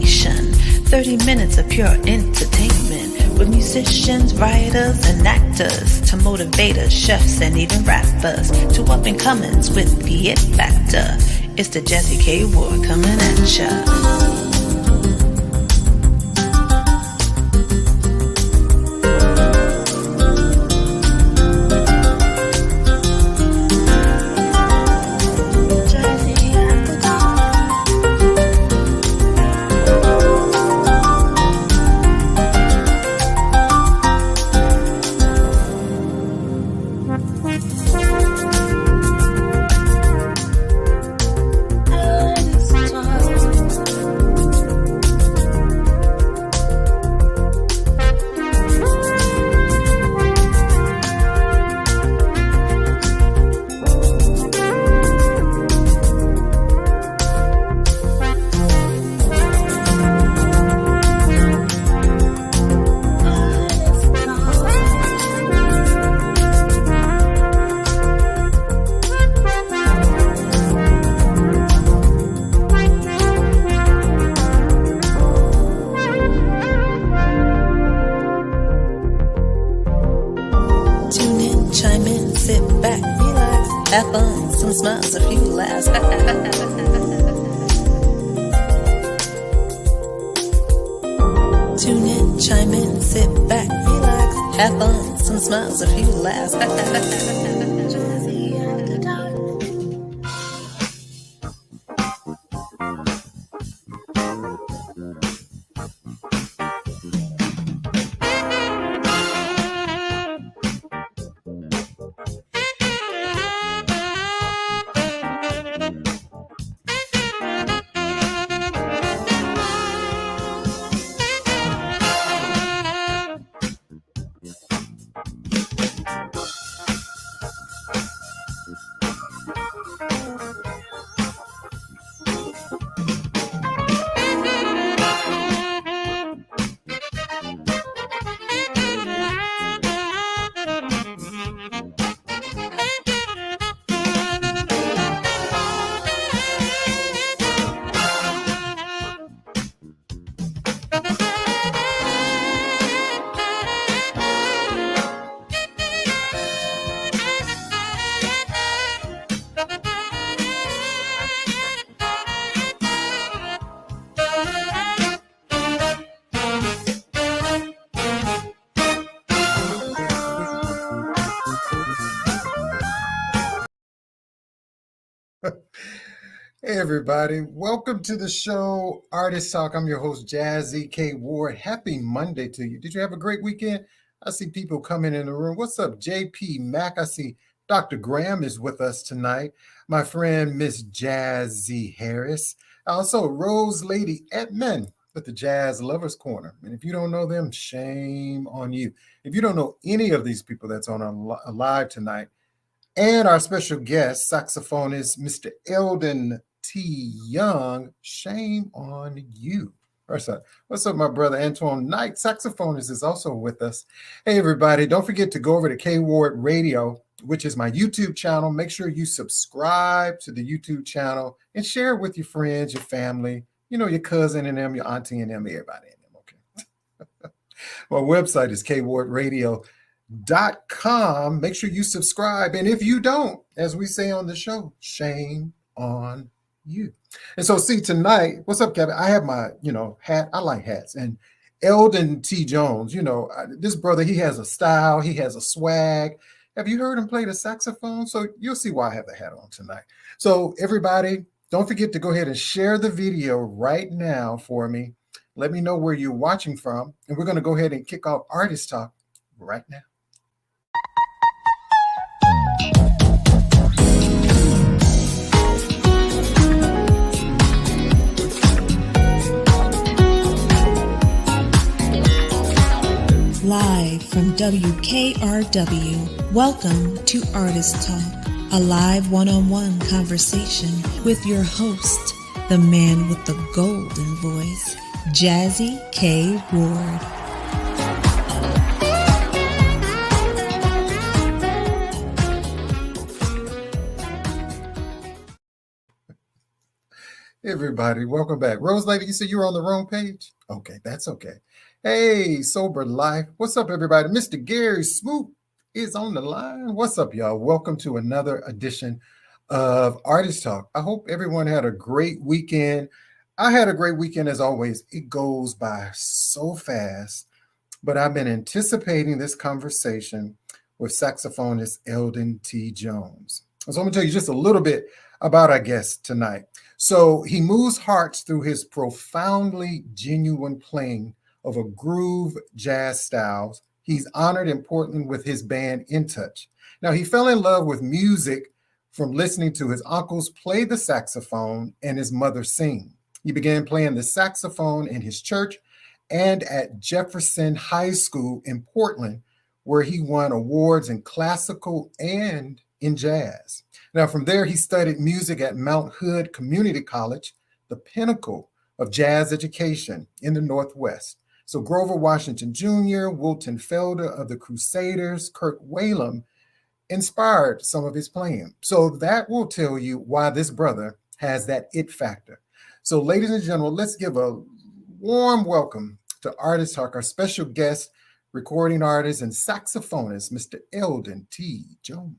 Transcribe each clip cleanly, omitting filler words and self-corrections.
station. 30 minutes of pure entertainment with musicians, writers, and actors to motivators, chefs, and even rappers to up-and-comers with the it factor. It's the Jazzy K Ward coming at ya. Have fun, some smiles, a few laughs. Tune in, chime in, sit back, relax. Have fun, some smiles, a few laughs. Jazzy after dark. Hey everybody, welcome to the show, Artist Talk. I'm your host, Jazzy K Ward. Happy Monday to you. Did you have a great weekend? I see people coming in the room. What's up, JP Mac? I see Dr. Graham is with us tonight. My friend, Miss Jazzy Harris. Also, Rose Lady Edmond with the Jazz Lovers Corner. And if you don't know them, shame on you. If you don't know any of these people that's on a live tonight, and our special guest, saxophonist, Mr. Eldon T. Young, shame on you. What's up, my brother Antoine Knight, saxophonist, is also with us. Hey, everybody, don't forget to go over to K Ward Radio, which is my YouTube channel. Make sure you subscribe to the YouTube channel and share it with your friends, your family, you know, your cousin and them, your auntie and them, everybody in them, okay? My website is kwardradio.com. Make sure you subscribe. And if you don't, as we say on the show, shame on you. And so see tonight, what's up, Kevin? I have my, hat. I like hats. And Eldon T. Jones, this brother, he has a style. He has a swag. Have you heard him play the saxophone? So you'll see why I have the hat on tonight. So everybody, don't forget to go ahead and share the video right now for me. Let me know where you're watching from. And we're going to go ahead and kick off Artist Talk right now. Live from WKRW, welcome to Artist Talk, a live one-on-one conversation with your host, the man with the golden voice, Jazzy K Ward. everybody. Welcome back. Rose Lady, you said you were on the wrong page? Okay, that's okay. Hey, Sober Life. What's up, everybody? Mr. Gary Swoop is on the line. What's up, y'all? Welcome to another edition of Artist Talk. I hope everyone had a great weekend. I had a great weekend as always. It goes by so fast, but I've been anticipating this conversation with saxophonist Eldon T. Jones. So I'm going to tell you just a little bit about our guest tonight. So he moves hearts through his profoundly genuine playing of a groove jazz styles. He's honored in Portland with his band In Touch. Now, he fell in love with music from listening to his uncles play the saxophone and his mother sing. He began playing the saxophone in his church and at Jefferson High School in Portland, where he won awards in classical and in jazz. Now, from there, he studied music at Mount Hood Community College, the pinnacle of jazz education in the Northwest. So Grover Washington Jr., Wilton Felder of the Crusaders, Kurt Whalum inspired some of his playing. So that will tell you why this brother has that it factor. So ladies and gentlemen, let's give a warm welcome to Artist Talk, our special guest, recording artist and saxophonist, Mr. Eldon T. Jones.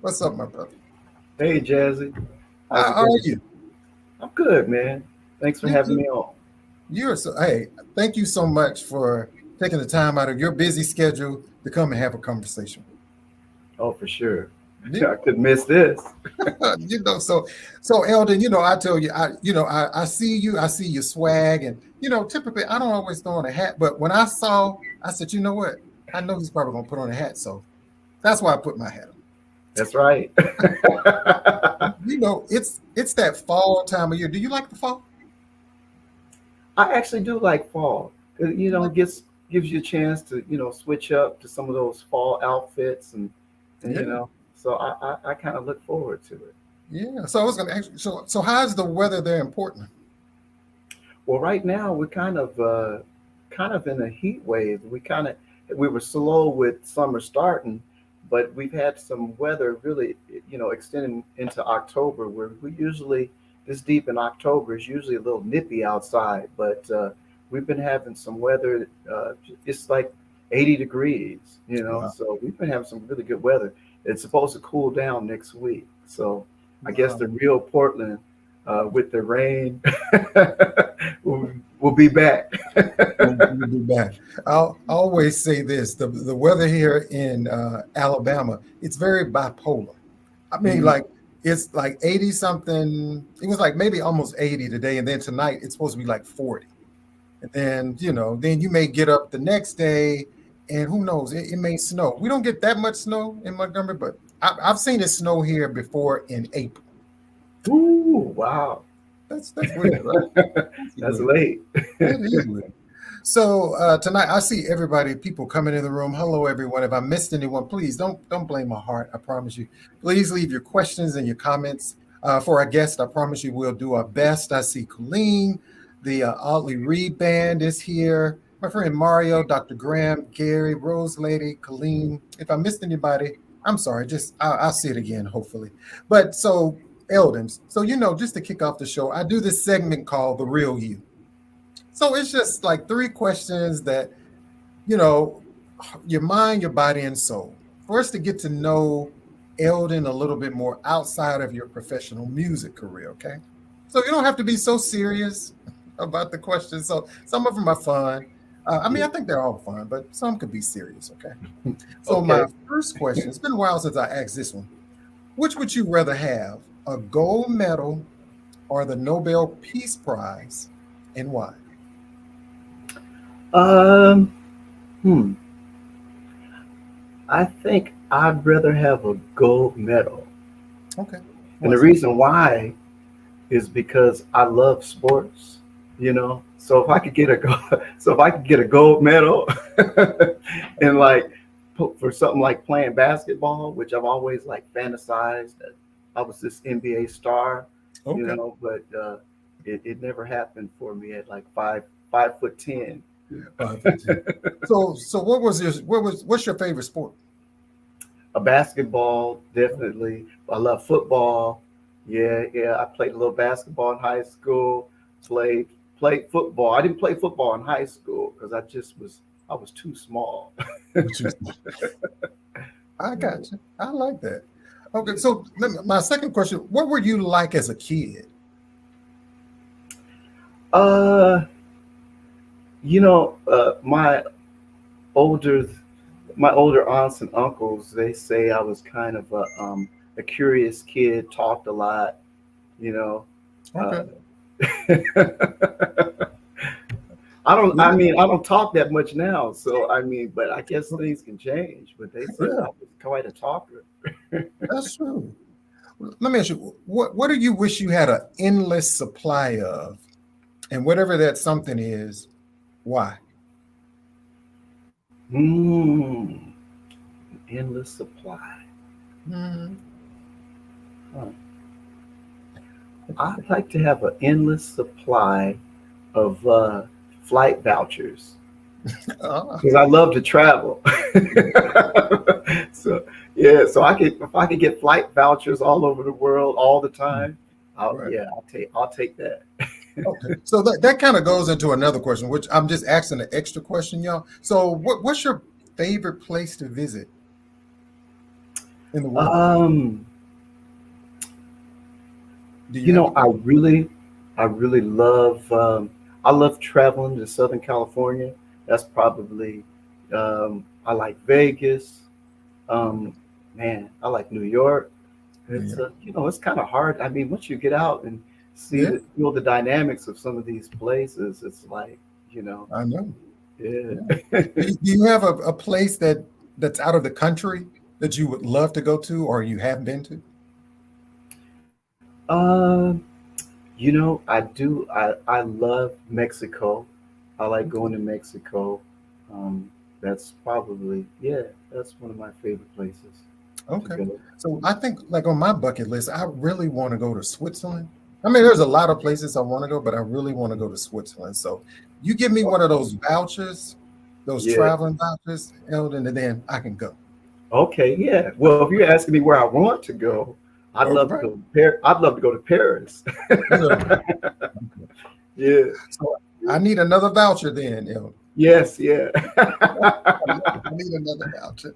What's up, my brother? Hey, Jazzy. How are you? I'm good, man. Thanks for having me on. Hey, thank you so much for taking the time out of your busy schedule to come and have a conversation. Oh, for sure. Yeah. I could miss this. So Eldon, I tell you, I see you, I see your swag, and typically I don't always throw on a hat, but when I said, you know what? I know he's probably gonna put on a hat, so that's why I put my hat on. That's right. It's that fall time of year. Do you like the fall? I actually do like fall. It gives you a chance to, switch up to some of those fall outfits and so I kind of look forward to it. Yeah. So I was gonna ask you, so how's the weather there in Portland? Well, right now we're kind of in a heat wave. We were slow with summer starting, but we've had some weather really, extending into October, where we usually, this deep in October, is usually a little nippy outside, but we've been having some weather, it's like 80 degrees, Wow. So we've been having some really good weather. It's supposed to cool down next week. So I guess the real Portland with the rain will be back. We'll be back. I'll always say this, the weather here in Alabama, it's very bipolar. I mean, like it's like 80 something. It was like maybe almost 80 today, and then tonight it's supposed to be like 40. And then then you may get up the next day, and who knows, it may snow. We don't get that much snow in Montgomery, but I've seen it snow here before in April. Ooh, wow. That's weird, right? That's late. That is weird. So tonight I see people coming in the room. Hello, everyone. If I missed anyone, please don't blame my heart. I promise you. Please leave your questions and your comments for our guest. I promise you we'll do our best. I see Colleen, the Oddly Reed band is here. My friend Mario, Dr. Graham, Gary, Rose Lady, Colleen. If I missed anybody, I'm sorry. I'll see it again, hopefully. But so Eldon, so just to kick off the show, I do this segment called The Real You. So it's just like 3 questions that, your mind, your body, and soul. For us to get to know Eldon a little bit more outside of your professional music career, okay? So you don't have to be so serious about the questions. So some of them are fun. I think they're all fun, but some could be serious, okay? So Okay. My first question, it's been a while since I asked this one. Which would you rather have, a gold medal or the Nobel Peace Prize, and why? I think I'd rather have a gold medal. Okay. And the reason why is because I love sports, So if I could get a gold medal and like for something like playing basketball, which I've always like fantasized that I was this NBA star, Okay. But it never happened for me at like 5'10". So what's your favorite sport? A basketball, definitely. I love football, Yeah. I played a little basketball in high school. Played played football. I didn't play football in high school because I was too small. Which is, I got you. I like that. Okay, so my second question: what were you like as a kid? Uh, my older my older aunts and uncles, they say I was kind of a curious kid, talked a lot, you know. Uh, Okay. I Yeah, mean, I don't talk that much now, so I mean, but I guess things can change. But they said yeah, I was quite a talker. that's true. Let me ask you: what do you wish you had an endless supply of, and whatever that something is, why? Hmm, endless supply. Mhm. Huh. I'd like to have an endless supply of flight vouchers Ah, because I love to travel. So yeah, so I could if I could get flight vouchers all over the world all the time, right. I'll take that. Okay. So that kind of goes into another question, which I'm just asking an extra question, y'all. So what's your favorite place to visit in the world? Um, Do you have a favorite? I really love I love traveling to Southern California. That's probably I like Vegas. Okay. Um, man, I like New York. It's Yeah. it's kind of hard. I mean, once you get out and Yeah, feel the dynamics of some of these places, it's like, you know, I know. yeah. Yeah. Do you have a place that's out of the country that you would love to go to or you have been to? Um, I do. I love Mexico. I like Okay. going to Mexico. Um, that's probably, yeah, that's one of my favorite places to Okay. go. So I think like on my bucket list, I really want to go to Switzerland. I mean, there's a lot of places I want to go, but I really want to go to Switzerland. So you give me one of those vouchers, those Yeah. traveling vouchers, Eldon, and then I can go. Okay. Yeah. Well, if you're asking me where I want to go, I'd Okay, love to right. go to Paris. I'd love to go to Paris. Yeah. Yeah. So I need another voucher then, Eldon. Yes. Yeah. I need another voucher.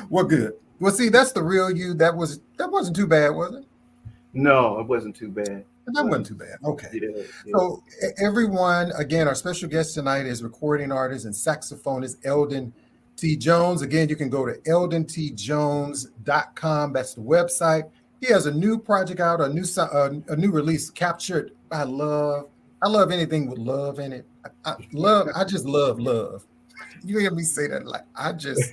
Well, good. Well, see, that's the real you. That wasn't too bad, was it? No, it wasn't too bad. That wasn't Wasn't too bad. Okay. Yeah. Yeah. So everyone, again, our special guest tonight is recording artist and saxophonist Eldon T. Jones. Again, you can go to eldontjones.com. That's the website. He has a new project out, a new release, Captured by Love. I love anything with love in it. I just love love. You hear me say that? Like, I just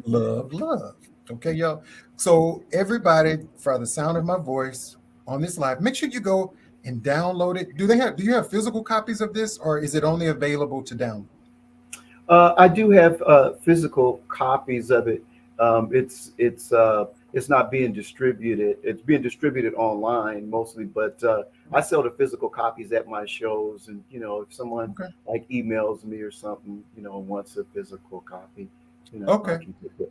love love. Okay, y'all. So everybody, for the sound of my voice on this live, make sure you go and download it. Do you have physical copies of this, or is it only available to download? I do have physical copies of it. It's not being distributed. It's being distributed online mostly, but I sell the physical copies at my shows. And if someone Okay. like emails me or something, wants a physical copy, Okay.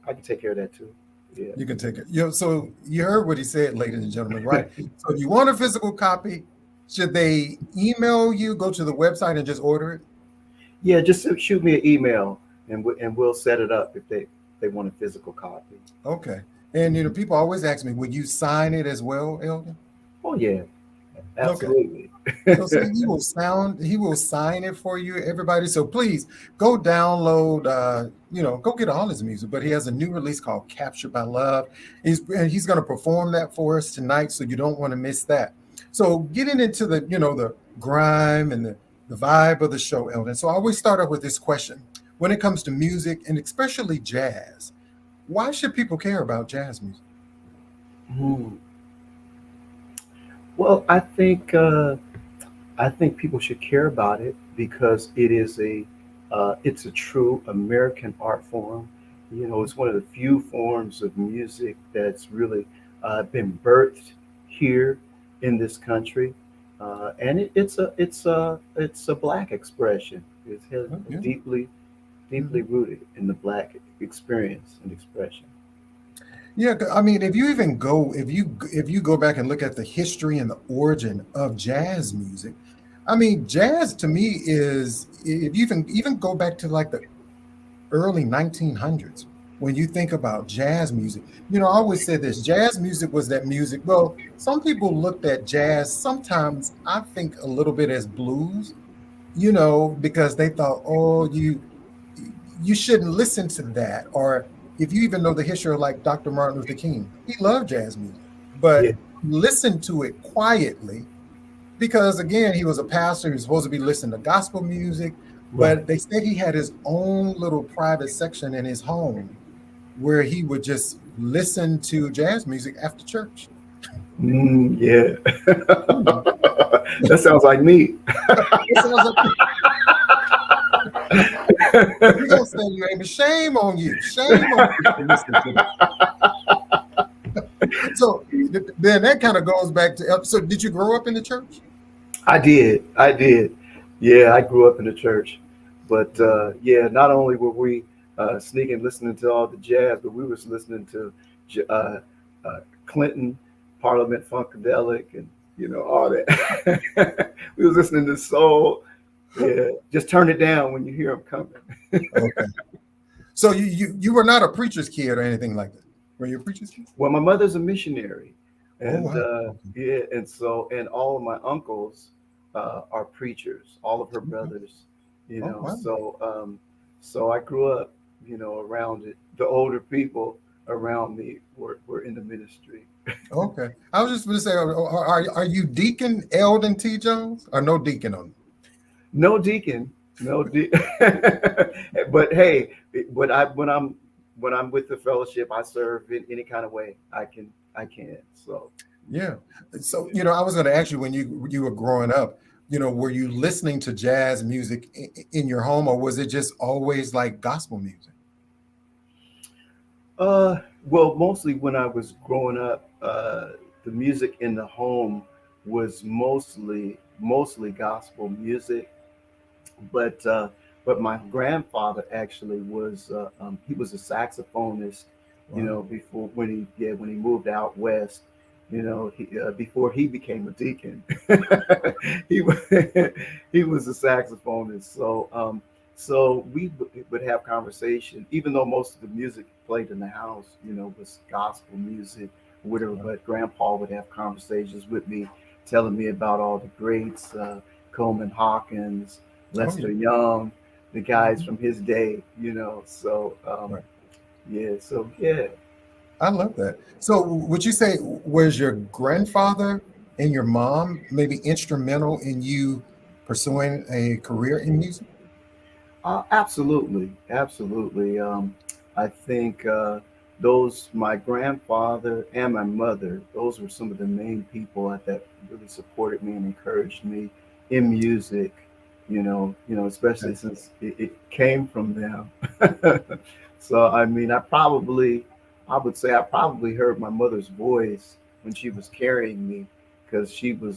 I can take care of that too. Yeah. You can take it. So you heard what he said, ladies and gentlemen, right? So if you want a physical copy, should they email you, go to the website and just order it? Yeah, just shoot me an email and we'll set it up if they want a physical copy. Okay. And people always ask me, would you sign it as well, Eldon? Oh yeah, Okay. absolutely. So see, he will sign it for you, everybody. So please go download, go get all his music. But he has a new release called Captured by Love. He's going to perform that for us tonight, so you don't want to miss that. So getting into the grime and the vibe of the show, Eldon. So I always start off with this question: when it comes to music and especially jazz, why should people care about jazz music? Hmm. Well, I think people should care about it because it's a true American art form. It's one of the few forms of music that's really been birthed here in this country, and it's a black expression. It's Oh, yeah. deeply Mhm. rooted in the black experience and expression. Yeah, I mean, if you go back and look at the history and the origin of jazz music, I mean, jazz to me is if you even go back to like the early 1900s, when you think about jazz music, I always said this: jazz music was that music. Well, some people looked at jazz sometimes, I think, a little bit as blues, because they thought, oh, you shouldn't listen to that. Or if you even know the history of like Dr. Martin Luther King, he loved jazz music, Yeah, but listen to it quietly because again, he was a pastor. He was supposed to be listening to gospel music, right. but they said he had his own little private section in his home where he would just listen to jazz music after church. Yeah. Hmm. That sounds like me. It sounds like you gonna say you ain't, shame on you, shame on you for listening to that. So then that kind of goes back to. So did you grow up in the church? I did. I did. Yeah, I grew up in the church. But yeah, not only were we sneaking listening to all the jazz, but we was listening to J- uh, Clinton, Parliament Funkadelic, and all that. We was listening to soul. Yeah, just turn it down when you hear them coming. Okay. So you were not a preacher's kid or anything like that. Were you a preacher's kid? Well, my mother's a missionary, Oh and wow. Okay. yeah, and all of my uncles are preachers. All of her Okay. brothers, Oh wow. so I grew up, around it. The older people around me were in the ministry. Okay. I was just going to say, are you Deacon Eldon T. Jones or no deacon on? No deacon, no de- but hey, when I'm with the fellowship, I serve in any kind of way I can. So Yeah. So, I was going to ask you when you were growing up, were you listening to jazz music in your home or was it just always like gospel music? well, mostly when I was growing up, the music in the home was mostly gospel music, but uh, but my grandfather actually was he was a saxophonist, Wow. before when he moved out west, before he became a deacon, he wa- he was a saxophonist. So would have conversation, even though most of the music played in the house, was gospel music, whatever. Wow. But Grandpa would have conversations with me, telling me about all the greats, Coleman Hawkins, Oh, yeah. Lester Young, the guys Mhm. from his day, So Right. yeah, so yeah. I love that. So would you say was your grandfather and your mom maybe instrumental in you pursuing a career in music? Absolutely, absolutely. I think those my grandfather and my mother, those were some of the main people that really supported me and encouraged me in music. Especially Okay. since it came from them. So I mean, I would say I probably heard my mother's voice when she was carrying me, because she Wow.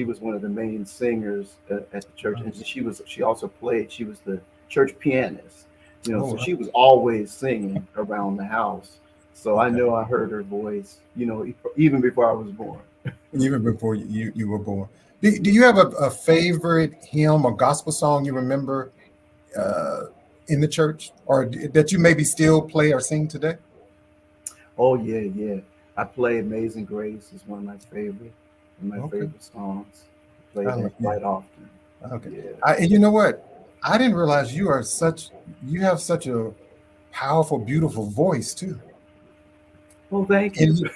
was one of the main singers at the church, Wow. and she also played. She was the church pianist, Oh, so wow. she was always singing around the house. So I Okay. know I heard her voice, even before I was born. Even before you were born. Do you have a favorite hymn or gospel song you remember uh, in the church or that you maybe still play or sing today? Oh yeah, yeah. I play "Amazing Grace" is one of my Okay. favorite songs. I play that Yeah. quite often. Okay. Yeah. And you know what? I didn't realize you have such a powerful, beautiful voice too. Well, thank And you.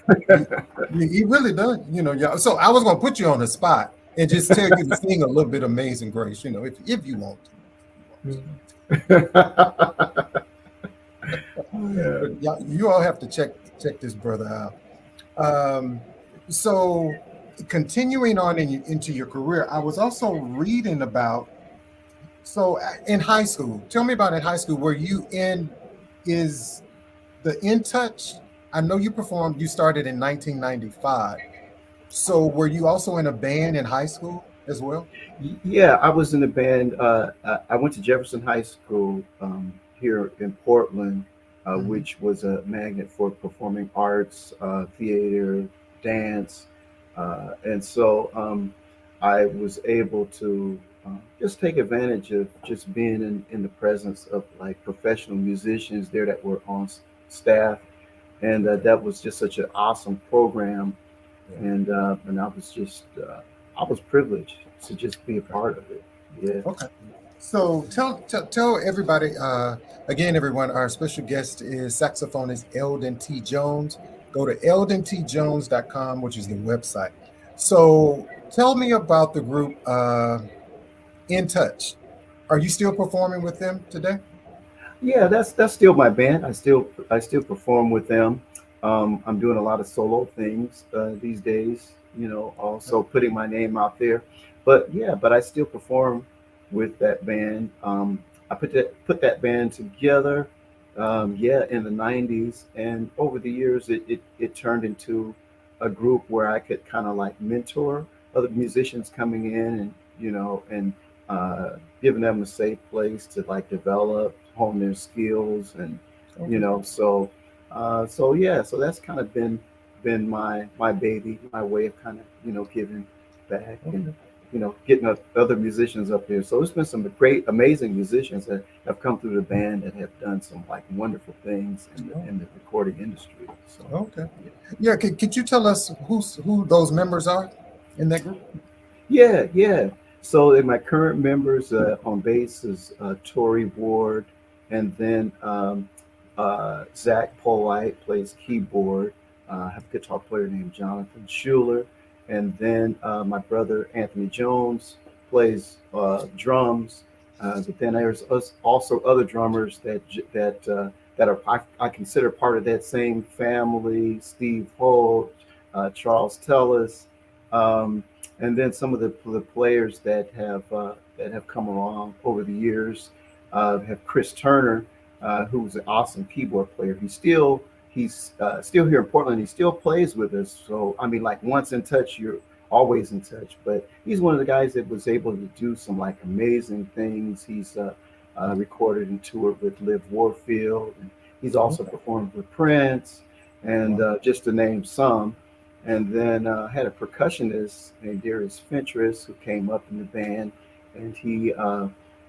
he really does, yeah. So I was gonna put you on the spot and just tell you to sing a little bit Amazing Grace, if you want to. If you want to. Yeah. But you all have to check this brother out. Um, so continuing on into your career, I was also reading about in high school. Tell me about in high school. Were you in is the In Touch? I know you performed. You started in 1995. So were you also in a band in high school as well? Yeah, I was in a band. I went to Jefferson High School here in Portland. which was a magnet for performing arts, theater, dance. And so I was able to just take advantage of just being in the presence of like professional musicians there that were on staff. And that was just such an awesome program. And I was privileged to just be a part of it. Yeah. Okay. So tell everybody again, everyone. Our special guest is saxophonist Eldon T. Jones. Go to eldontjones.com, which is the website. So tell me about the group In Touch. Are you still performing with them today? Yeah, that's still my band. I still perform with them. I'm doing a lot of solo things these days. Also putting my name out there. But I still perform with that band. I put that band together, in the '90s, and over the years, it turned into a group where I could kind of like mentor other musicians coming in, and giving them a safe place to like develop, hone their skills, and so that's kind of been my baby, my way of kind of giving back and getting other musicians up there. So it's been some great, amazing musicians that have come through the band that have done some like wonderful things in the recording industry. So Okay. Yeah. Could you tell us who those members are in that group? yeah. So my current members on bass is Tori Ward, and then Zach Polite plays keyboard. I have a guitar player named Jonathan Schuler, and then my brother Anthony Jones plays drums. But then there's also other drummers that are I consider part of that same family: Steve Holt, Charles Tellis, and then some of the players that have come along over the years. Have Chris Turner, who's an awesome keyboard player. He's still here in Portland. He still plays with us. So I mean, like once in touch, you're always in touch. But he's one of the guys that was able to do some like amazing things. He's recorded and toured with Liv Warfield, and he's also performed with Prince, and just to name some. And then had a percussionist named Darius Fentress who came up in the band, and he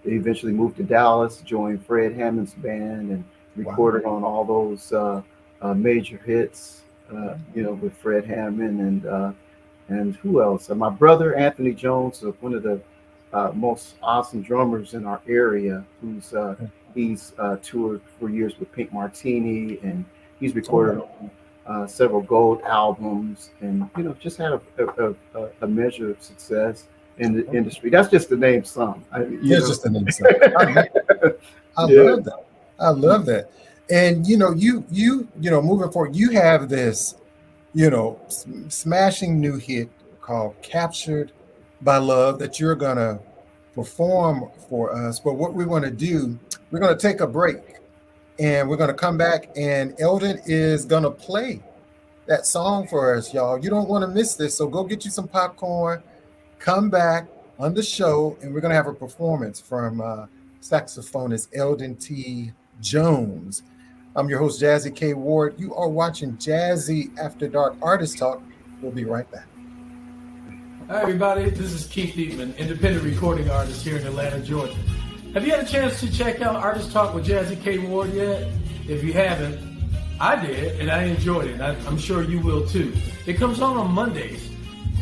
eventually moved to Dallas, joined Fred Hammond's band, and recorded on all those major hits, with Fred Hammond and who else? My brother Anthony Jones, one of the most awesome drummers in our area, he's toured for years with Pink Martini, and he's recorded several gold albums, and just had a measure of success in the industry. That's just to name some. Just to name some. I love that. I love that. And you moving forward, you have this smashing new hit called "Captured by Love" that you're gonna perform for us. But what we want to do, we're gonna take a break, and we're gonna come back, and Eldon is gonna play that song for us, y'all. You don't want to miss this, so go get you some popcorn, come back on the show, and we're gonna have a performance from saxophonist Eldon T. Jones. I'm your host, Jazzy K. Ward. You are watching Jazzy After Dark Artist Talk. We'll be right back. Hi, everybody. This is Keith Dietman, independent recording artist here in Atlanta, Georgia. Have you had a chance to check out Artist Talk with Jazzy K. Ward yet? If you haven't, I did, and I enjoyed it. I'm sure you will, too. It comes on Mondays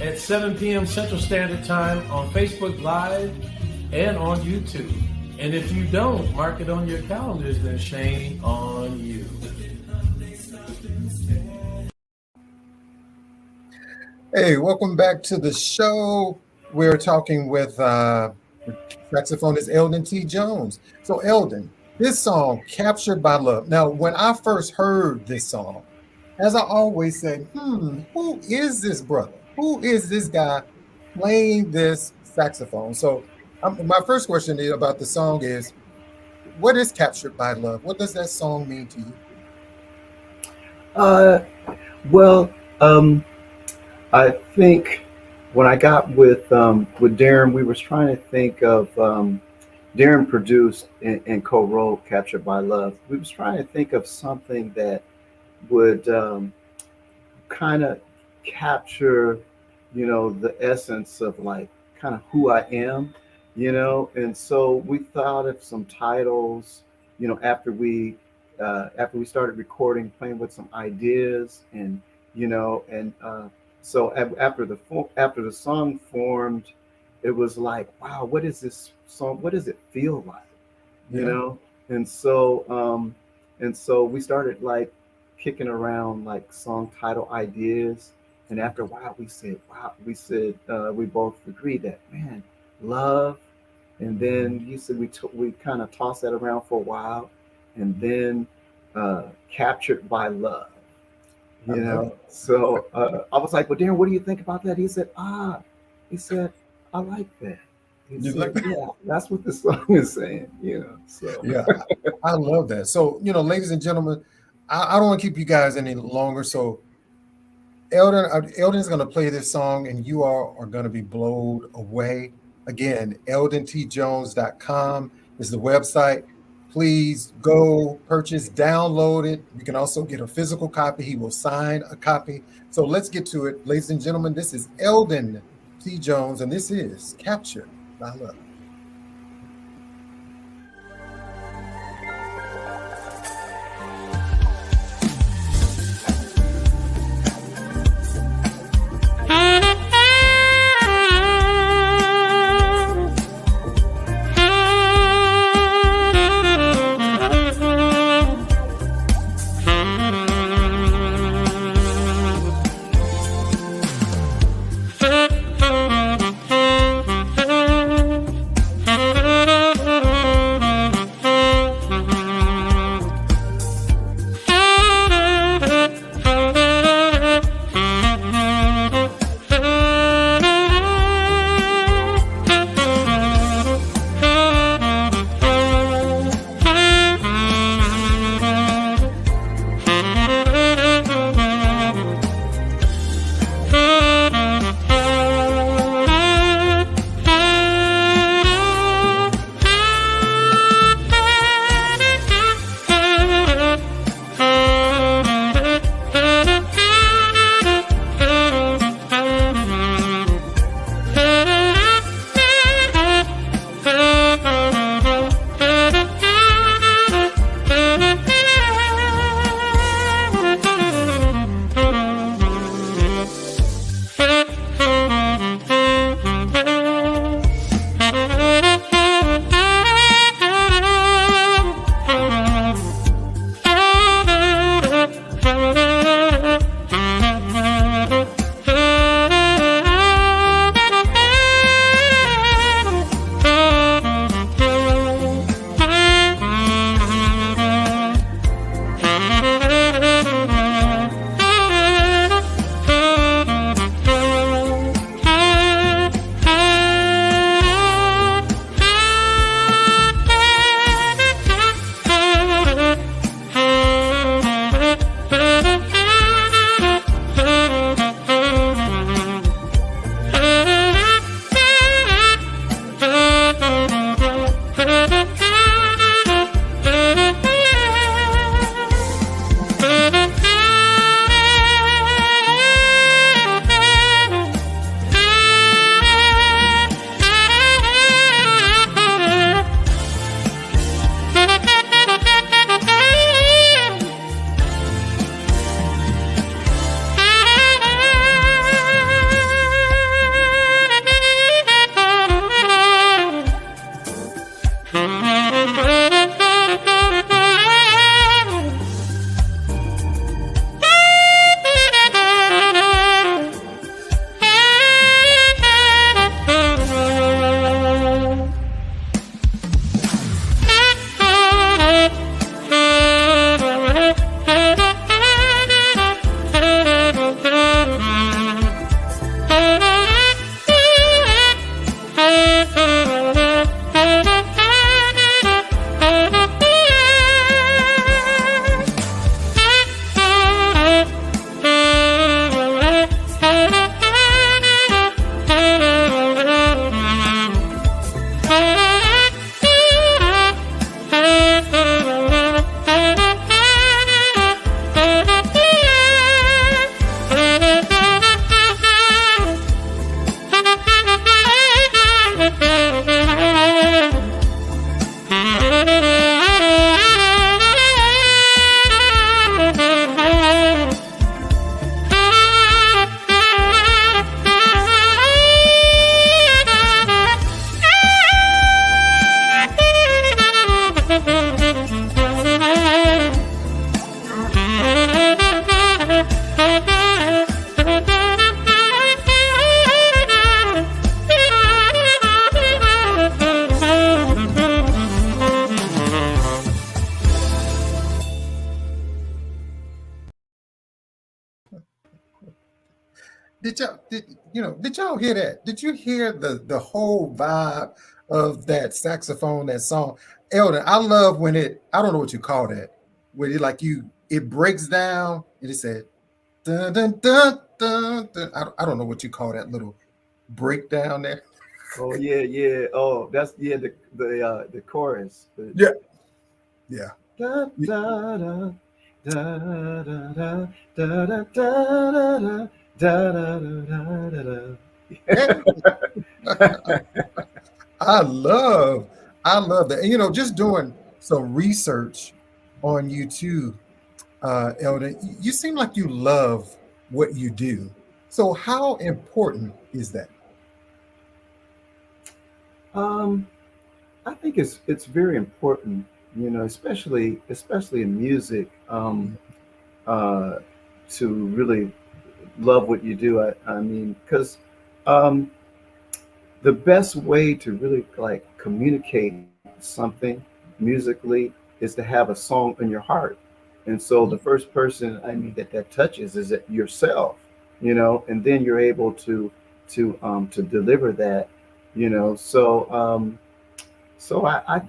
at 7 p.m. Central Standard Time on Facebook Live and on YouTube. And if you don't, mark it on your calendars, then shame on you. Hey, welcome back to the show. We're talking with saxophonist Eldon T. Jones. So Eldon, this song, Captured by Love. Now, when I first heard this song, as I always say, who is this brother? Who is this guy playing this saxophone? So my first question about the song is, what is Captured by Love? What does that song mean to you? I think when I got with Darren, we was trying to think of Darren produced and co-wrote "Captured by Love." We was trying to think of something that would kind of capture, the essence of like kind of who I am, And so we thought of some titles, after we started recording, playing with some ideas, and so after the song formed, it was like, wow, what is this song? What does it feel like? You Yeah. know? And so we started like kicking around like song title ideas. And after a while we both agreed that, man, love. And then you said we kind of tossed that around for a while, and then captured by love. I love it. So I was like, well, Darren, what do you think about that? He said, I like that. He You said, like that? yeah, that's what the song is saying, So Yeah, I love that. So, ladies and gentlemen, I don't want to keep you guys any longer. So, Eldon is going to play this song, and you are going to be blown away. Again, ELDONTjones.com is the website. Please go purchase, download it. You can also get a physical copy. He will sign a copy. So let's get to it. Ladies and gentlemen, this is Eldon T. Jones, and this is Captured by Love. did y'all hear that? Did you hear the whole vibe of that saxophone, that song? Eldon, I love when I don't know what you call that, where it breaks down and it said dun dun dun dun, dun. I don't know what you call that little breakdown there. Oh yeah, yeah. Oh, that's the chorus. Yeah. Yeah. Da, da, da, da, da, da, da, da, da, da, da, da, da, da. Yeah. I love, I love that. And, just doing some research on you too, Eldon, you seem like you love what you do. So how important is that? Um, I think it's very important, especially in music, uh, to really love what you do. I mean, because um, the best way to really like communicate something musically is to have a song in your heart. And so the first person I mean that touches is it yourself, and then you're able to deliver that, so I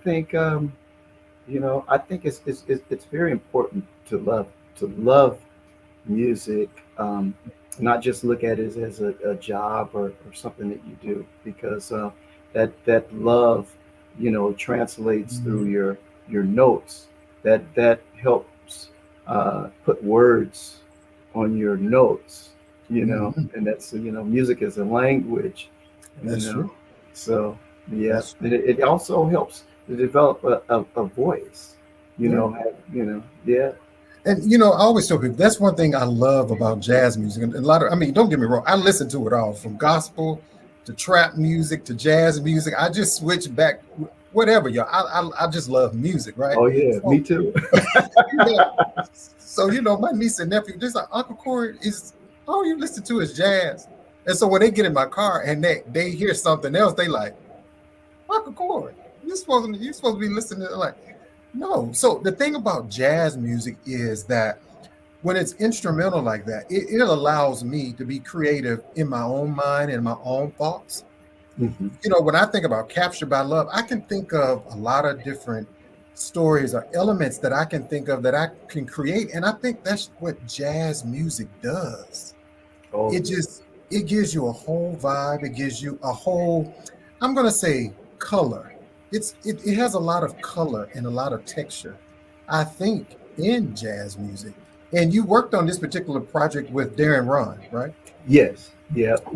think it's very important to love music, not just look at it as a job or something that you do, because that love, translates through Mhm. your notes. That helps put words on your notes, Mhm. and that's music is a language, you That's know. true. So yeah, That's and true. it also helps to develop a voice, Yeah. yeah. And I always tell people that's one thing I love about jazz music. And a lot of, I mean, don't get me wrong, I listen to it all from gospel to trap music to jazz music. I just switch back, whatever, y'all. I just love music, right? Oh yeah, me So, too. you know, my niece and nephew, just like Uncle Corey is all you listen to is jazz. And so when they get in my car and they hear something else, they like, Uncle Corey, you supposed to be listening to like, no. So the thing about jazz music is that when it's instrumental like that, it allows me to be creative in my own mind and my own thoughts. Mhm. When I think about Captured by Love, I can think of a lot of different stories or elements that I can think of that I can create. And I think that's what jazz music does. Oh It yeah. just, it gives you a whole vibe. It gives you a whole, I'm going to say color. It has a lot of color and a lot of texture, I think, in jazz music. And you worked on this particular project with Darren Ron, right? Yes. Yep.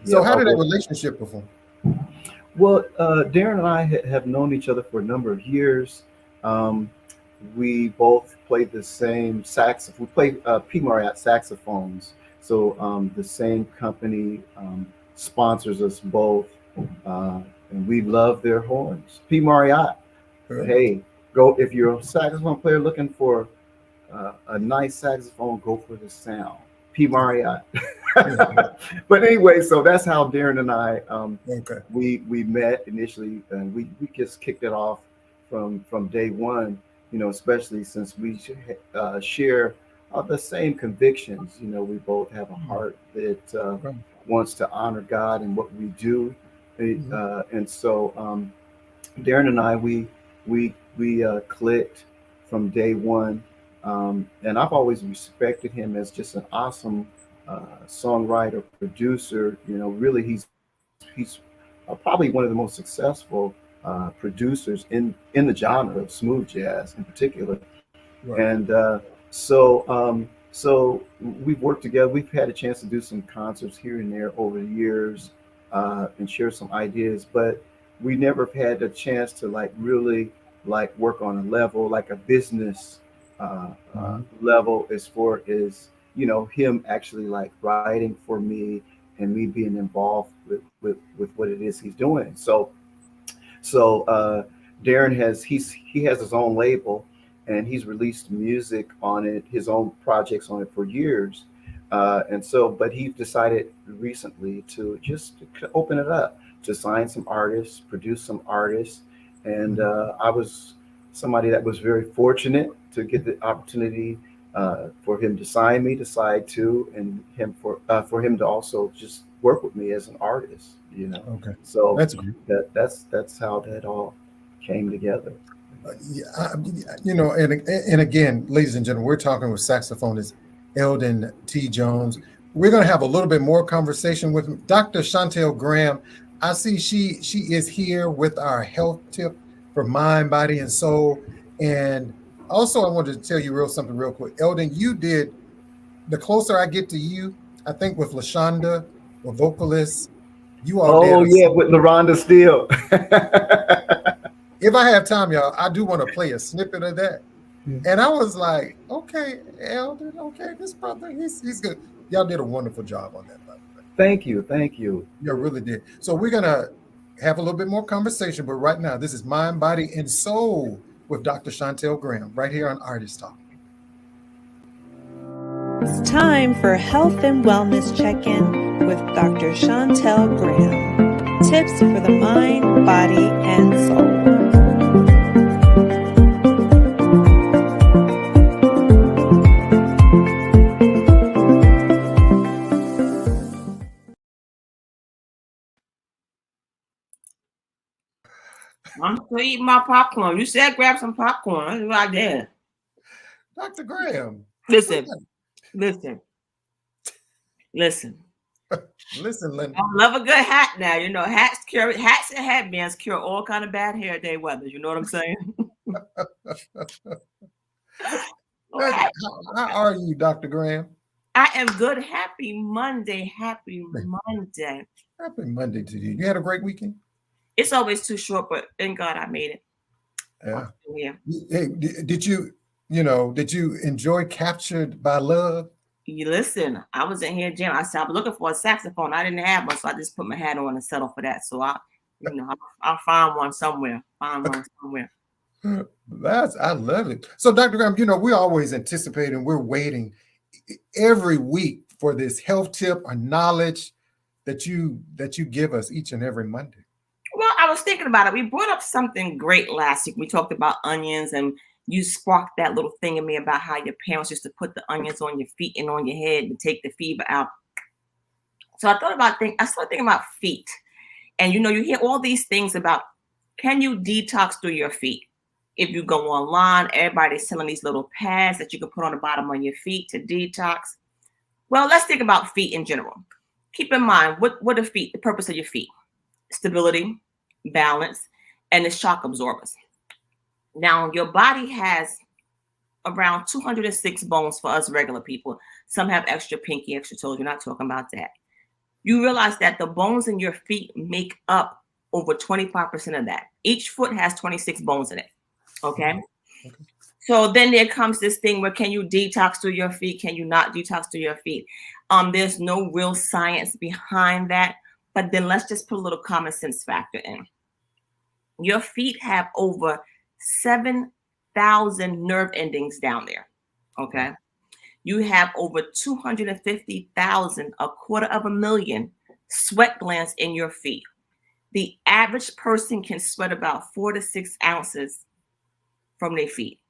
So Yep. how did that relationship perform? Well, Darren and I have known each other for a number of years. Um, we both played the same saxophone. We played P. Marriott saxophones. So the same company sponsors us both, and we love their horns. P. Marriott. Hey, go if you're a saxophone player looking for a nice saxophone, go for the sound. P. Marriott. But anyway, so that's how Darren and I Okay. we met initially, and we just kicked it off from day one. Especially since we share the same convictions. We both have a heart that wants to honor God and what we do, Mhm. and so Darren and I we clicked from day one, and I've always respected him as just an awesome songwriter, producer. Really, he's probably one of the most successful producers in the genre of smooth jazz in particular. Right. And so we've worked together. We've had a chance to do some concerts here and there over the years, and share some ideas, but we never had a chance to like really like work on a level like a business Mhm. level, as far as him actually like writing for me and me being involved with what it is he's doing. So Darren he has his own label, and he's released music on it, his own projects on it for years. But he decided recently to just open it up to sign some artists, produce some artists, and Mhm. I was somebody that was very fortunate to get the opportunity for him to sign me to side 2, and for him to also just work with me as an artist. Okay, So that's great. that's how that all came together. Yeah, and again, ladies and gentlemen, we're talking with saxophonist Eldon T. Jones. We're going to have a little bit more conversation with Dr. Chantel Graham. I see she is here with our health tip for mind, body, and soul. And also, I wanted to tell you something real quick. Eldon, you did, the closer I get to you, I think with LaShonda, the vocalist, you all did Oh a yeah, song. with LaRonda Steele. If I have time, y'all, I do want to play a snippet of that. And I was like, okay, Eldon, okay, this brother, he's good. Y'all did a wonderful job on that, by the way. Thank you. You really did. So we're gonna have a little bit more conversation, but right now, this is Mind, Body, and Soul with Dr. Chantel Graham, right here on Artist Talk. It's time for Health and Wellness Check-In with Dr. Chantel Graham. Tips for the mind, body, and soul. I'm still eating my popcorn. You said grab some popcorn. That's right there. Dr. Graham. Listen. Listen, Linda. I love a good hat now. Hats and headbands cure all kind of bad hair day weather. You know what I'm saying? How are you, Dr. Graham? I am good. Happy Monday. Happy Monday. Happy Monday to you. You had a great weekend? It's always too short, but thank God I made it. Yeah. Hey, did you enjoy Captured by Love? You listen, I was in here, Jim. I said, I'm looking for a saxophone. I didn't have one, so I just put my hat on and settled for that. So I'll find one somewhere. I love it. So, Dr. Graham, we're always anticipating, we're waiting every week for this health tip or knowledge that you give us each and every Monday. Well, I was thinking about it. We brought up something great last week. We talked about onions, and you sparked that little thing in me about how your parents used to put the onions on your feet and on your head to take the fever out. So I started thinking about feet. And you hear all these things about, can you detox through your feet? If you go online, everybody's selling these little pads that you can put on the bottom of your feet to detox. Well, let's think about feet in general. Keep in mind, what are feet? The purpose of your feet: stability, balance, and the shock absorbers. Now, your body has around 206 bones for us regular people. Some have extra pinky, extra toes. We're not talking about that. You realize that the bones in your feet make up over 25% of that. Each foot has 26 bones in it. Okay. So then there comes this thing where, can you detox through your feet? Can you not detox through your feet? There's no real science behind that. But then let's just put a little common sense factor in. Your feet have over 7,000 nerve endings down there. Okay. You have over 250,000, 250,000 sweat glands in your feet. The average person can sweat about 4 to 6 ounces from their feet.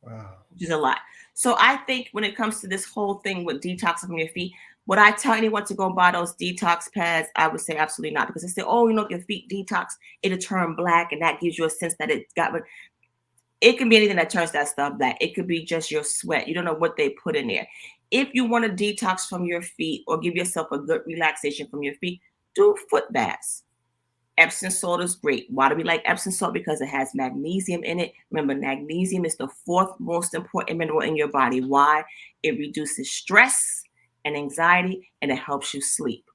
Wow. Which is a lot. So I think when it comes to this whole thing with detoxing from your feet, would I tell anyone to go buy those detox pads? I would say absolutely not, because they say, oh, if your feet detox, it'll turn black, and that gives you a sense that it got. But it can be anything that turns that stuff black. It could be just your sweat. You don't know what they put in there. If you want to detox from your feet or give yourself a good relaxation from your feet, do foot baths. Epsom salt is great. Why do we like Epsom salt? Because it has magnesium in it. Remember, magnesium is the 4th most important mineral in your body. Why? It reduces stress and anxiety, and it helps you sleep.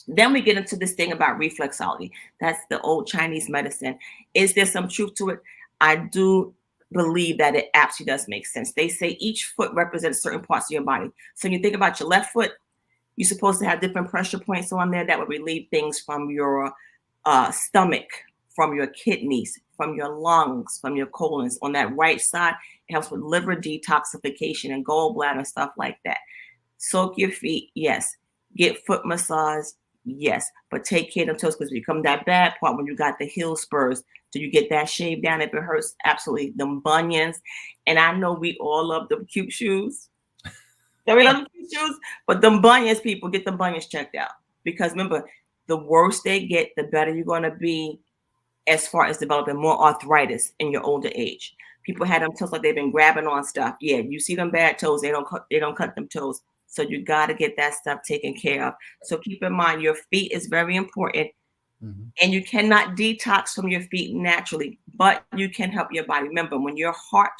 Then we get into this thing about reflexology. That's the old Chinese medicine. Is there some truth to it? I do believe that it actually does make sense. They say each foot represents certain parts of your body. So when you think about your left foot, you're supposed to have different pressure points on there that would relieve things from your stomach, from your kidneys, from your lungs, from your colons. On that right side, it helps with liver detoxification and gallbladder and stuff like that. Soak your feet, yes. Get foot massage, Yes, but take care of them toes because become that bad part when you got the heel spurs. Do you get that shaved down if it hurts? Absolutely. Them bunions. And I know we all love them cute shoes. Yeah, we love them cute shoes, but them bunions, people, get the bunions checked out. Because remember, the worse they get, the better you're going to be as far as developing more arthritis in your older age. People had them toes like they've been grabbing on stuff. Yeah, you see them bad toes, they don't cut them toes. So you got to get that stuff taken care of. So keep in mind your feet is very important. Mm-hmm. And you cannot detox from your feet naturally, but you can help your body. Remember, when your heart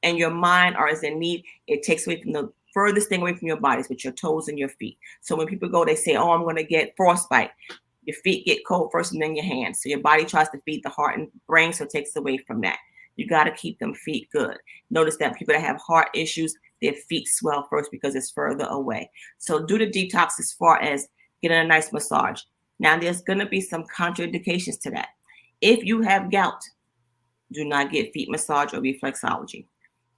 and your mind are as in need, it takes away from the furthest thing away from your bodies, with your toes and your feet. So when people go, they say, oh, I'm going to get frostbite. Your feet get cold first and then your hands. So your body tries to feed the heart and brain, so it takes away from that. You got to keep them feet good. Notice that people that have heart issues, their feet swell first because it's further away. So do the detox as far as getting a nice massage. Now, there's going to be some contraindications to that. If you have gout, do not get feet massage or reflexology.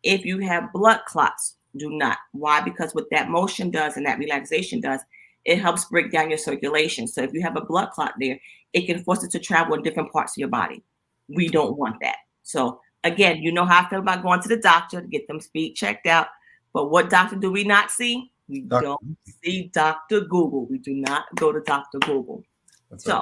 If you have blood clots, do not. Why? Because what that motion does and that relaxation does, it helps break down your circulation. So if you have a blood clot there, it can force it to travel in different parts of your body. We don't want that. So again, you know how I feel about going to the doctor to get them feet checked out. But what doctor do we not see? We don't see Dr. Google. We do not go to Dr. Google. That's so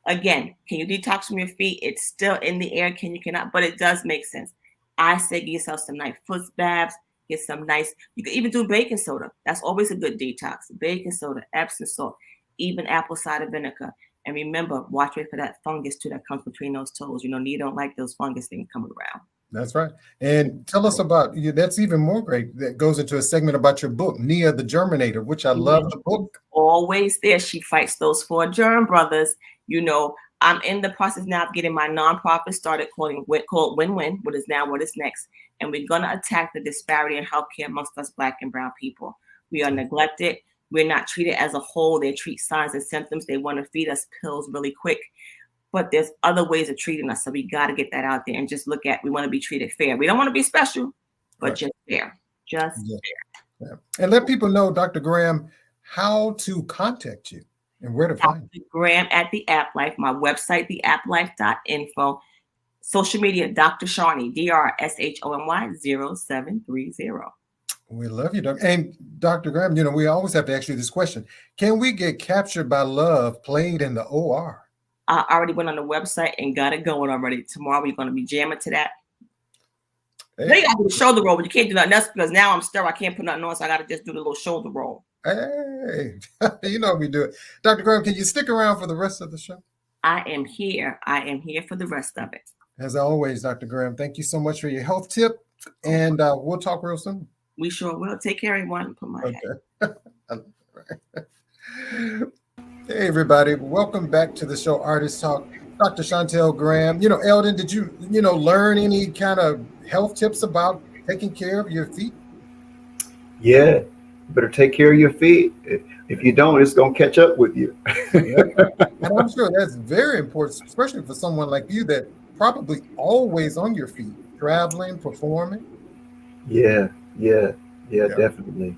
right. Again, can you detox from your feet? It's still in the air. Can you cannot? But it does make sense. I say get yourself some nice foot baths. Get some nice. You can even do baking soda. That's always a good detox. Baking soda, Epsom salt, even apple cider vinegar. And remember, watch out for that fungus too that comes between those toes. You know, you don't like those fungus things coming around. That's right. And tell us about you. That's even more great. That goes into a segment about your book, Nia the Germinator, which I love the book. Always there. She fights those 4 germ brothers. You know, I'm in the process now of getting my nonprofit started called Win-Win, what is next. And we're going to attack the disparity in healthcare amongst us Black and brown people. We are neglected. We're not treated as a whole. They treat signs and symptoms. They want to feed us pills really quick. But there's other ways of treating us. So we got to get that out there and just look at, we want to be treated fair. We don't want to be special, but just fair. Just fair. Yeah. And let people know, Dr. Graham, how to contact you and where to find you. Graham at the App Life, my website, theapplife.info. Social media, Dr. Shawnee, DRSHONY 0730. We love you, Doctor. And Dr. Graham, you know, we always have to ask you this question. Can we get Captured by Love played in the OR? I already went on the website and got it going already. Tomorrow we're going to be jamming to that. Hey. Then you got to do the shoulder roll, but you can't do nothing else because now I'm stir. I can't put nothing on, so I got to just do the little shoulder roll. Hey, you know we do it. Dr. Graham, can you stick around for the rest of the show? I am here. I am here for the rest of it. As always, Dr. Graham, thank you so much for your health tip, and we'll talk real soon. We sure will. Take care, everyone. Put my Hey, everybody. Welcome back to the show, Artist Talk. Dr. Chantel Graham. You know, Eldon, did you learn any kind of health tips about taking care of your feet? Yeah, you better take care of your feet. If you don't, it's going to catch up with you. Yeah. And I'm sure that's very important, especially for someone like you that probably always on your feet, traveling, performing. Yeah, definitely.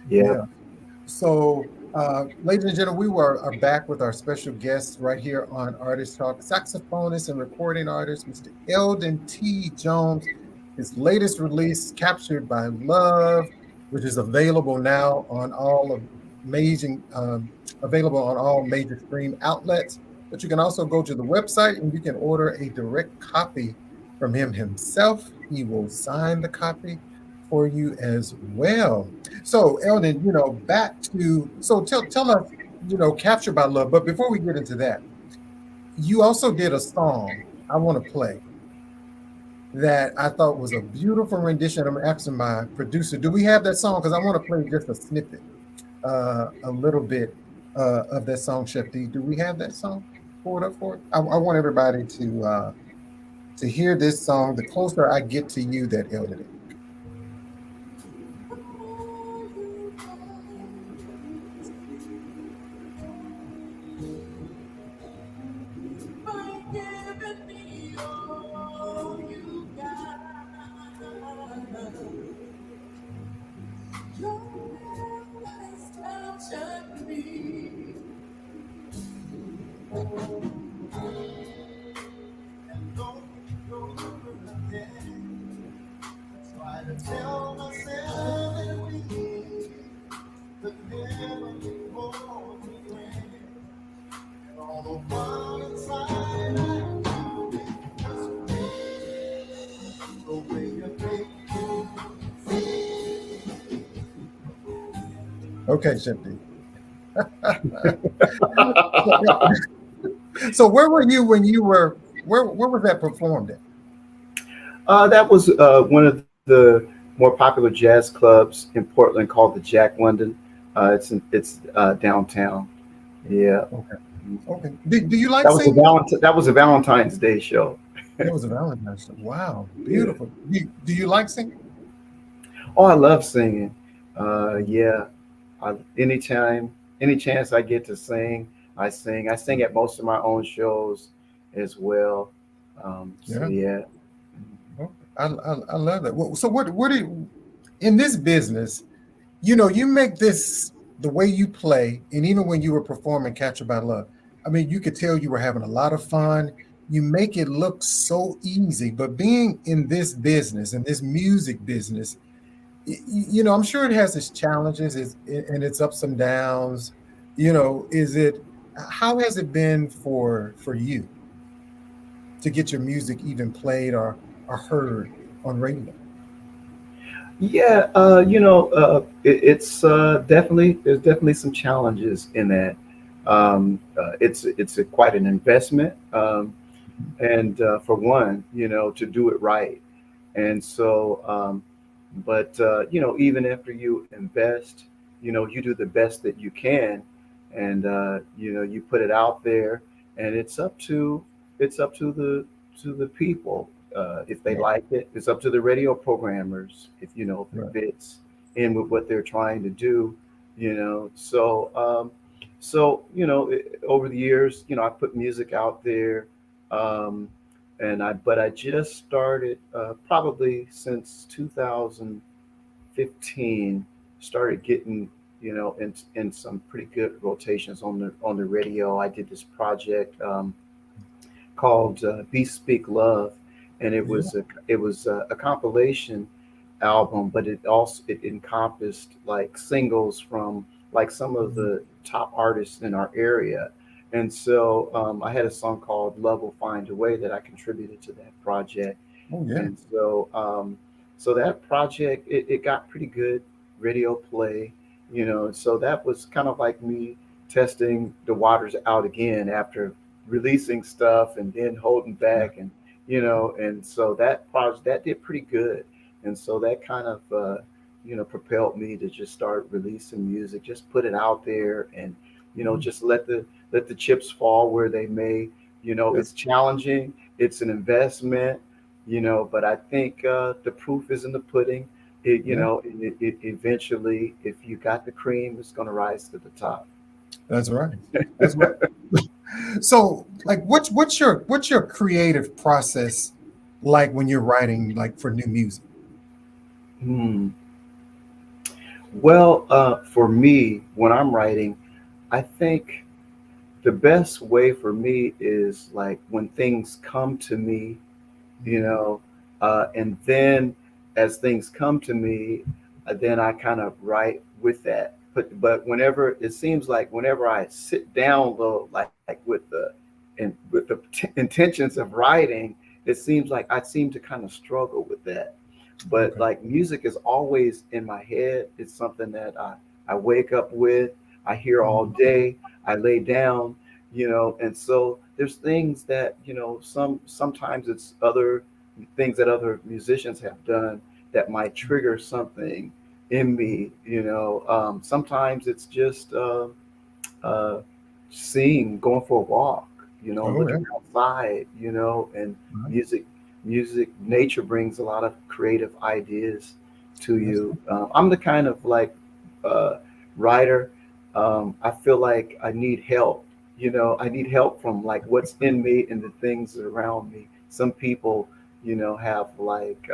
Yeah. So, ladies and gentlemen, we are back with our special guest right here on Artist Talk, saxophonist and recording artist, Mr. Eldon T. Jones. His latest release, Captured by Love, which is available now on all major stream outlets. But you can also go to the website and you can order a direct copy from him himself. He will sign the copy for you as well. So, Eldon, tell us, Captured by Love. But before we get into that, you also did a song I want to play that I thought was a beautiful rendition. I'm asking my producer, do we have that song? Because I want to play just a snippet, a little bit of that song, Chef D. Do we have that song? Pull it up for it. I want everybody to hear this song, The Closer I Get to You, that Eldon did. tell myself that we could never get more than friends. And all the while inside I know it's the way you make. Okay, Shifty. So where were you when you were where was that performed at? That was one of the more popular jazz clubs in Portland called the Jack London. It's downtown. Yeah. Okay. Okay. Do you like That was a singing? That was a Valentine's Day show. It was a Valentine's Day. Wow, Yeah. beautiful. Do you like singing? Oh, I love singing. Yeah. Any chance I get to sing, I sing. I sing at most of my own shows as well. So yeah. Okay. I love that. So what do you, in this business? You know, you make this the way you play, and even when you were performing "Captured by Love," I mean, you could tell you were having a lot of fun. You make it look so easy, but being in this business, in this music business, you know, I'm sure it has its challenges and its ups and downs. You know, how has it been for you to get your music even played or heard on radio? Yeah, it's definitely there's definitely some challenges in that. It's quite an investment, and for one, to do it right. And so, but even after you invest, you do the best that you can, and you put it out there, and it's up to the people. If they Right. like it, it's up to the radio programmers. If it Right. fits in with what they're trying to do. Over the years, I put music out there, um, but I just started probably since 2015, started getting in some pretty good rotations on the radio. I did this project called "Be Speak Love," and Yeah. it was a compilation album, but it encompassed like singles from like some of Mhm. the top artists in our area. And so I had a song called "Love Will Find a Way" that I contributed to that project. Oh yeah. And so that project, it got pretty good radio play, so that was kind of like me testing the waters out again after releasing stuff and then holding Yeah. back, and so that project that did pretty good. And so that kind of propelled me to just start releasing music, just put it out there, and Mhm. just let the chips fall where they may. That's It's challenging, it's an investment, but I think the proof is in the pudding. yeah. It eventually, if you got the cream, it's going to rise to the top. That's right. That's right. So, like, what's your creative process like when you're writing, like for new music? Hmm. Well, for me, when I'm writing, I think the best way for me is like when things come to me, and then as things come to me, then I kind of write with that. But whenever it seems like whenever I sit down though, like with the intentions of writing, it seems like I seem to kind of struggle with that. But Okay. like music is always in my head. It's something that I wake up with, I hear all Mhm. day, I lay down, and so there's things that, sometimes it's other things that other musicians have done that might trigger something in me, sometimes it's just uh, seeing, going for a walk, Oh yeah. looking outside, and Right. music, nature brings a lot of creative ideas to That's you. I'm the kind of like uh, writer. I feel like I need help. I need help from like what's in me and the things around me. Some people, have like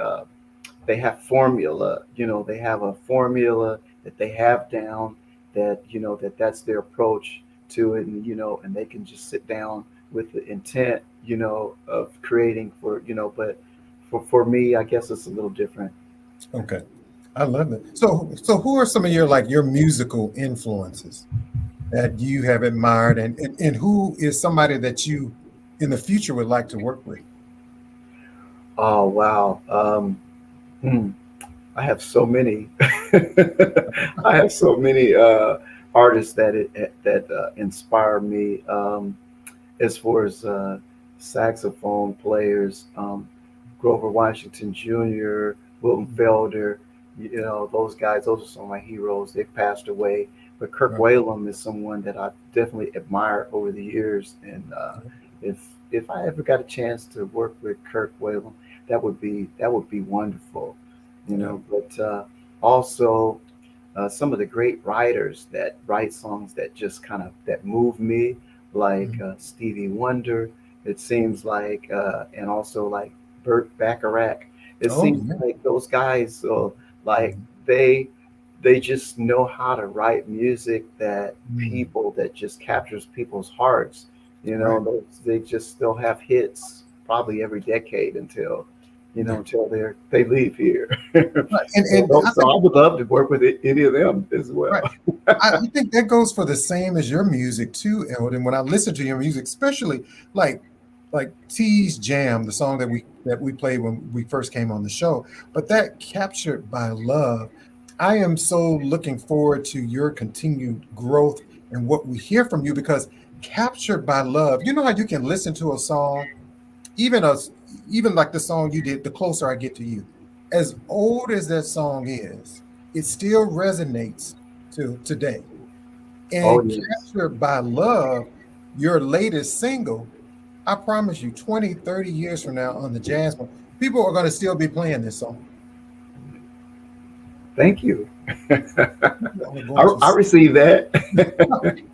they have formula. They have a formula that they have down, that that's their approach to it, and and they can just sit down with the intent, of creating for, but for me, I guess it's a little different. Okay. I love it. So who are some of your like your musical influences that you have admired, and who is somebody that you in the future would like to work with? Oh wow. Hmm, I have so many. I have so many artists that inspire me. As far as saxophone players, Grover Washington Jr., Wilton Felder, those guys. Those are some of my heroes. They've passed away, but Kirk Right. Whalum is someone that I definitely admired over the years. And if if I ever got a chance to work with Kirk Whalum, that would be wonderful. Yeah. But also some of the great writers that write songs that just kind of that move me, like Mhm. Stevie Wonder. It seems like, and also like Burt Bacharach. It Oh seems yeah. like those guys, like Mhm. they just know how to write music that Mm. people that just captures people's hearts. Right. They just still have hits probably every decade until Yeah. until they leave here. Right. And So, I so think I would love to work with any of them as right. well. I think that goes for the same as your music too, Eldon. When I listen to your music, especially like T's Jam, the song that we played when we first came on the show, but that Captured by Love, I am so looking forward to your continued growth and what we hear from you because Captured by Love, you know how you can listen to a song, even us, even like the song you did, The Closer I Get to You. As old as that song is, it still resonates to today. Oh And yes. Captured by Love, your latest single, I promise you, 20, 30 years from now on the jazz one, people are going to still be playing this song. Thank you. People are I, going to I received that.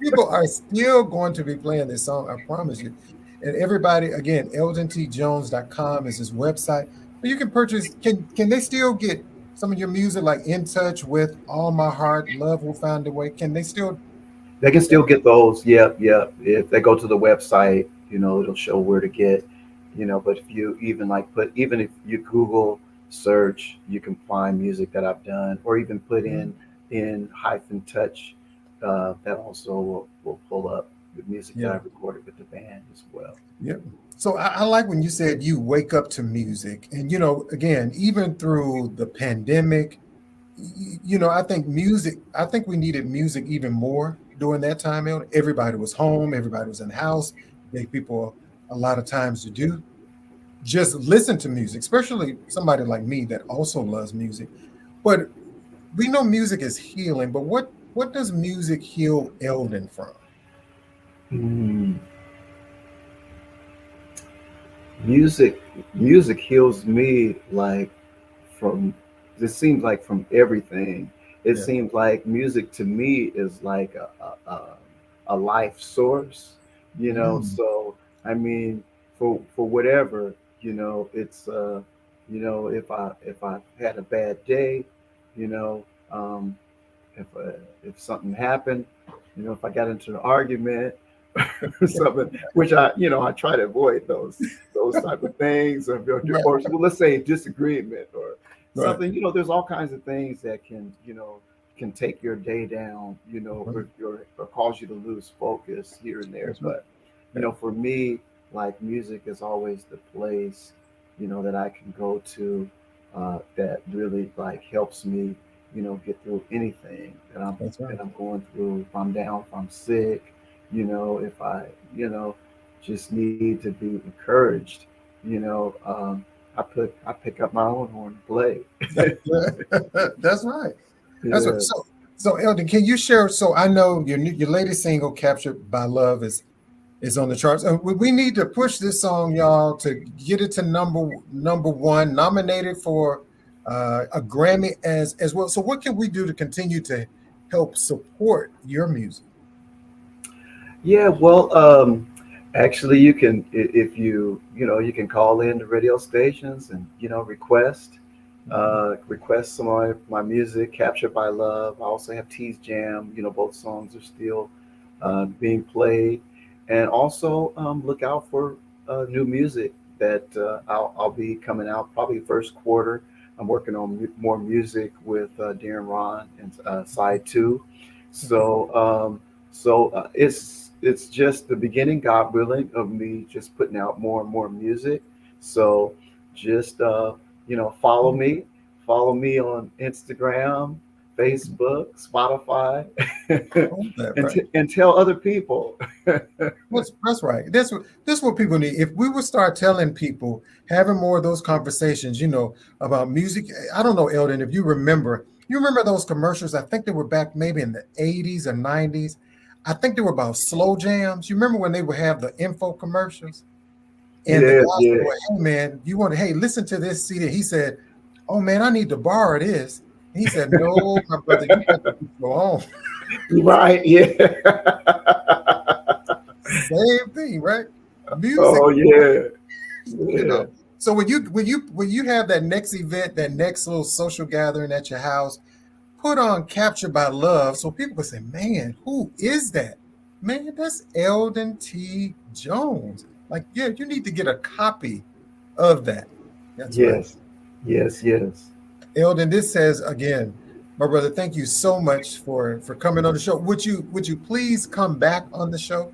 people are still going to be playing this song, I promise you. And everybody, again, eldontjones.com is his website. But you can purchase, can they still get some of your music like In Touch with All My Heart, Love Will Find a Way? Can they still They can get that? still get those. Yep, yep. If they go to the website, it'll show where to get. But if you even even if you Google search, you can find music that I've done, or even put Mhm. in hyphen touch. That also will pull up the music that Yeah. I've recorded with the band as well. Yeah. So I like when you said you wake up to music. And, again, even through the pandemic, I think we needed music even more during that time. Everybody was home, everybody was in the house, gave people a lot of times to do. Just listen to music, especially somebody like me that also loves music. But we know music is healing, but what does music heal Eldon from? Hmm. Music, music heals me like from. It seems like from everything. It Yeah. seems like music to me is like a life source. Mm, So I mean, for whatever, it's if I had a bad day, you know, um, if something happened, if I got into an argument or something, which I try to avoid those type of things, right, or well, let's say disagreement or right, something. There's all kinds of things that can take your day down, right. or cause you to lose focus here and there. That's right. But Yeah. for me, like music is always the place, that I can go to, that really like helps me, get through anything That's right. that I'm going through. If I'm down, if I'm sick, if I, just need to be encouraged, I pick up my own horn and play. That's right. That's what. Yeah. So Eldon, can you share? So I know your latest single, "Captured by Love," is on the charts, and we need to push this song, y'all, to get it to number one, nominated for a Grammy as well. So what can we do to continue to help support your music? Yeah, well, actually, you can if you can call in the radio stations and request some of my music, "Captured by Love." I also have T's Jam. Both songs are still being played, and also look out for new music that I'll be coming out probably first quarter. I'm working on more music with Darren Ron and Side Two. So it's just the beginning, God willing, of me just putting out more and more music. So just follow me on Instagram, Facebook, Spotify, That, right. and tell other people. That's right. That's what people need. If we would start telling people, having more of those conversations, about music. I don't know, Eldon, if you remember those commercials? I think they were back maybe in the 80s or 90s. I think they were about slow jams. You remember when they would have the info commercials? And the Yeah, guy said, yeah. well, hey man, hey, listen to this CD. He said, oh man, I need to borrow this. And he said, no, my brother, you got to go on. Right, yeah. Same thing, right? Music, Oh yeah, you yeah. know. So when you have that next event, that next little social gathering at your house, put on Captured by Love so people can say, man, who is that? Man, that's Eldon T. Jones. Like, yeah, you need to get a copy of that. That's right. Yes, yes, yes. Eldon, this says again, my brother, thank you so much for coming on the show. Would you please come back on the show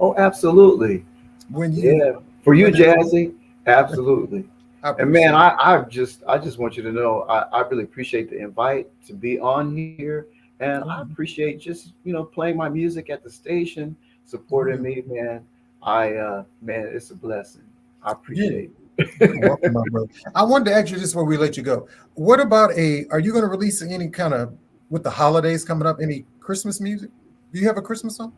Oh, absolutely. when you Yeah, for you, when Jazzy, absolutely. I And man, appreciate it. I just want you to know I really appreciate the invite to be on here, and I appreciate just playing my music at the station, supporting me, man. Man, it's a blessing. I Yeah, appreciate you're it. welcome, my brother. I wanted to ask you this before we let you go. What about are you going to release any kind of, with the holidays coming up, any Christmas music? Do you have a Christmas song?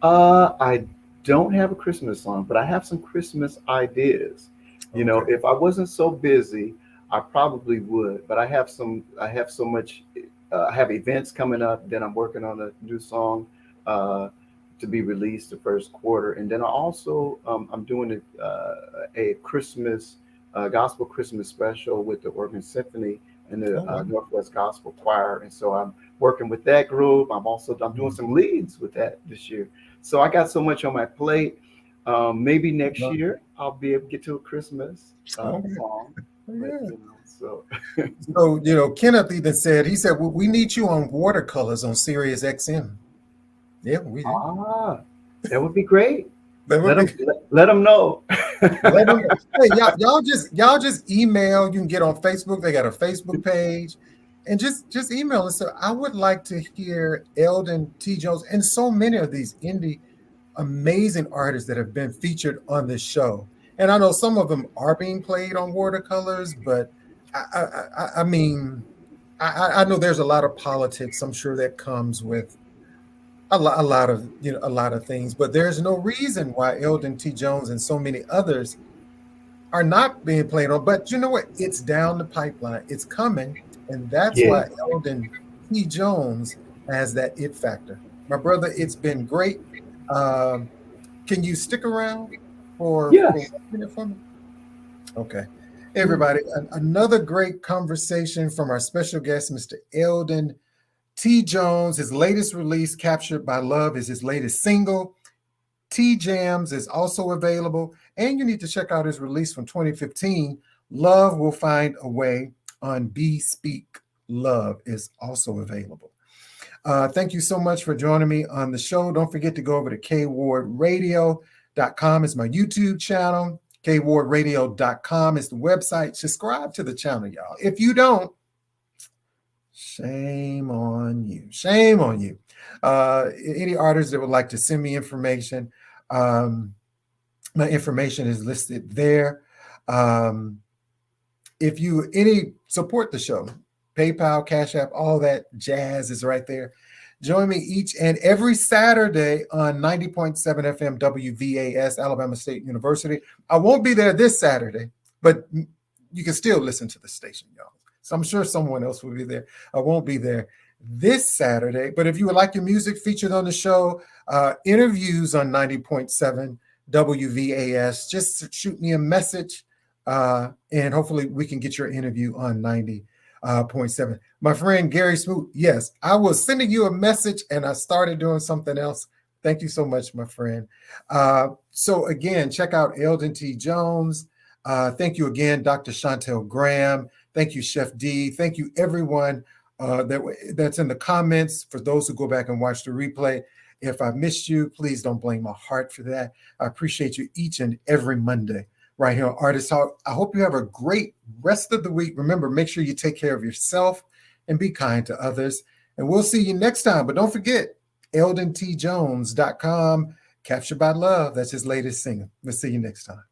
I don't have a Christmas song, but I have some Christmas ideas. Okay. If I wasn't so busy, I probably would. But I have some. I have so much. I have events coming up. Then I'm working on a new song to be released the first quarter, and then I also I'm doing a Christmas gospel Christmas special with the Oregon Symphony and the Oh, wow. Northwest Gospel Choir, and so I'm working with that group. I'm doing some leads with that this year. So I got so much on my plate. Maybe next Wow. year I'll be able to get to a Christmas Okay. song. But, Yeah. so So, Kenneth even said, he said, well, we need you on watercolors on Sirius XM. Yeah, we do. that would be great. That would be. Let them know. Let them, hey, y'all just email. You can get on Facebook. They got a Facebook page, and just email us. So I would like to hear Eldon T. Jones and so many of these indie amazing artists that have been featured on this show. And I know some of them are being played on watercolors, but I mean, I know there's a lot of politics. I'm sure that comes with a lot of a lot of things, but there's no reason why Eldon T. Jones and so many others are not being played on. But you know what? It's down the pipeline. It's coming, and that's Yeah. why Eldon T. Jones has that it factor. My brother, it's been great. Can you stick around for Yeah. 1 minute for me? Okay. Everybody, another great conversation from our special guest, Mr. Eldon T. Jones. His latest release, Captured by Love, is his latest single. T Jams is also available. And you need to check out his release from 2015, Love Will Find a Way, on Be Speak Love, is also available. Thank you so much for joining me on the show. Don't forget to go over to kwardradio.com. It's my YouTube channel. kwardradio.com is the website. Subscribe to the channel, y'all. If you don't, shame on you. Shame on you. Any artists that would like to send me information, my information is listed there. If you support the show, PayPal, Cash App, all that jazz is right there. Join me each and every Saturday on 90.7 FM WVAS, Alabama State University. I won't be there this Saturday, but you can still listen to the station, y'all. So I'm sure someone else will be there. I won't be there this Saturday, but if you would like your music featured on the show, interviews on 90.7 WVAS, just shoot me a message, and hopefully we can get your interview on 90.7. My friend Gary Smoot, yes, I was sending you a message and I started doing something else. Thank you so much, my friend. So again, check out Eldon T. Jones. Thank you again, Dr. Chantel Graham. Thank you, Chef D. Thank you, everyone that's in the comments. For those who go back and watch the replay, if I missed you, please don't blame my heart for that. I appreciate you each and every Monday right here on Artist Talk. I hope you have a great rest of the week. Remember, make sure you take care of yourself and be kind to others. And we'll see you next time. But don't forget, ELDONTJones.com, Captured by Love. That's his latest single. We'll see you next time.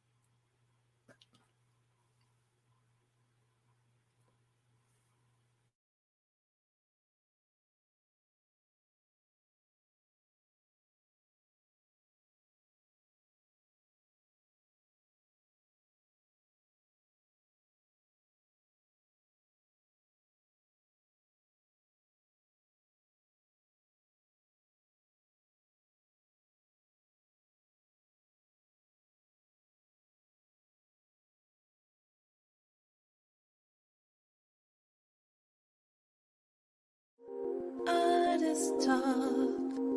Artist Talk.